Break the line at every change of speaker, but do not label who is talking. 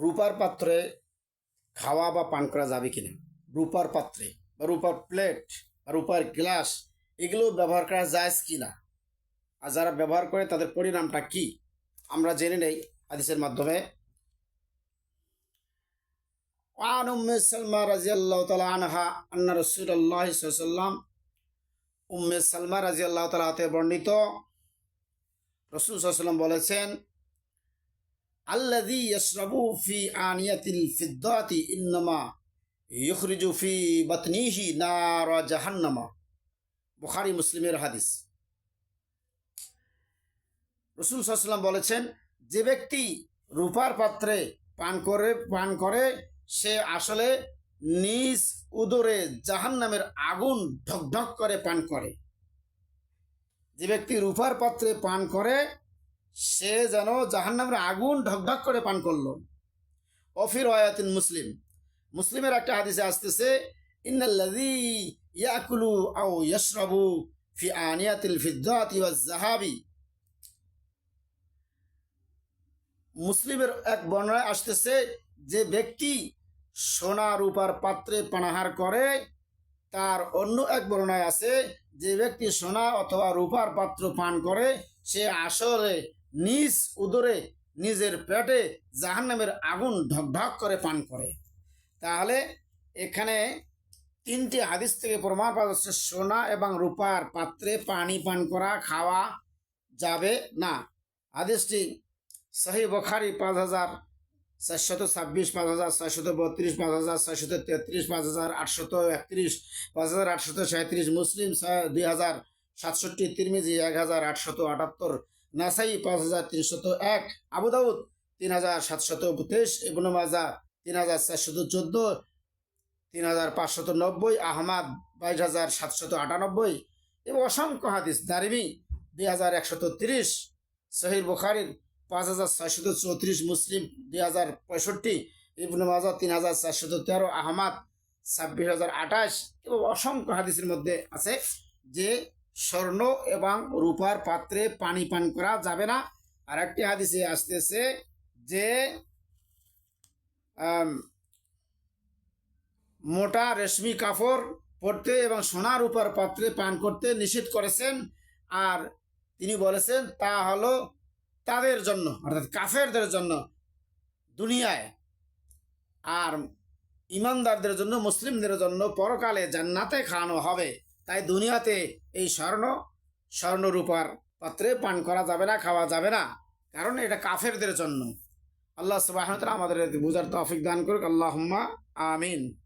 রূপার পাত্রে খাওয়া বা পান করা যাবে কিনা, রূপার পাত্রে বা রূপার প্লেট বা রূপার গ্লাস এগুলো ব্যবহার করা যায় কিনা, আর যারা ব্যবহার করে তাদের পরিণামটা কি আমরা জেনে নেই হাদিসের মাধ্যমে। আন উম্মে সালমা রাদিয়াল্লাহু তাআলা আনহা আন্না রাসূলুল্লাহ সাল্লাল্লাহু আলাইহি ওয়াসাল্লাম, উম্মে সালমা রাদিয়াল্লাহু তাআলা হতে বর্ণিত, রাসূল সাল্লাল্লাহু আলাইহি ওয়াসাল্লাম বলেছেন, আল্লাযী ইয়াশরাবু ফি আনিয়াতিল ফিদ্দাতি ইন্নামা ইখরিজু ফি বাতনিহি নারা জাহান্নামা। বুখারী মুসলিমের হাদিস। রাসূল সাল্লাল্লাহু আলাইহি ওয়াসাল্লাম বলেছেন, যে ব্যক্তি রূপার পাত্রে পান করে সে আসলে নিজ উদরে জাহান্নামের আগুন ঢকঢক করে পান করে। যে ব্যক্তি রূপার পাত্রে পান করে সে যেন জাহান্নামের আগুন ঢকঢক করে পান করলো। অফির ওয়ায়াতিন মুসলিমের একটা হাদিসে আসতেছে, ইন্নাল্লাযী ইয়াকুলু আও ইয়াশরাবু ফি আনিয়াতিল ফিদ্দাতি ওয়াজ যাহাবি। মুসলিমের এক বর্ণনায় আসতেছে, যে ব্যক্তি সোনা রূপার পাত্রে পানাহার করে, তার অন্য এক বর্ণনায় আছে, যে ব্যক্তি সোনা অথবা রূপার পাত্র পান করে সে আসলে নিজ উদরে নিজের পেটে জাহান্নামের আগুন ঢকঢক করে পান করে। তাহলে এখানে তিনটি হাদিস থেকে প্রমাণ পাওয়া যাচ্ছে সোনা এবং রূপার পাত্রে পানি পান করা খাওয়া যাবে না। হাদিসটি সহিহ বুখারী 5426, 5632, 5633, 5831, 5837, মুসলিম 2067, তিরমিজি 1878, নাসাই 5301, আবু দাউদ 3732, ইবনে মাজাহ 3414, 3590, আহমদ 22798 এবং অসংখ্য হাদিস, দারিমি 2130, সহিহ বুখারীর 5634, মুসলিম 2065, ইবনে মাজাহ 3413, আহমদ 26028 এবং অসংখ্য হাদিসের মধ্যে আছে যে স্বর্ণ এবং রূপার পাত্রে পানি পান করা যাবে না। আর একটি হাদিসে আসতেছে যে মোটা রেশমি কাপড় পরতে এবং সোনা রূপার পাত্রে পান করতে নিষেধ করেছেন। আর তিনি বলেছেন তা হলো তাদের জন্য, অর্থাৎ কাফেরদের জন্য দুনিয়ায়, আর ইমানদারদের জন্য, মুসলিমদের জন্য পরকালে জান্নাতে খাওয়ানো হবে। তাই দুনিয়াতে এই স্বর্ণ রূপার পাত্রে পান করা যাবে না, খাওয়া যাবে না, কারণ এটা কাফেরদের জন্য। আল্লাহ সুবহানাহু ওয়া তাআলা আমাদের বুঝার তৌফিক দান করুক। আল্লাহুম্মা আমিন।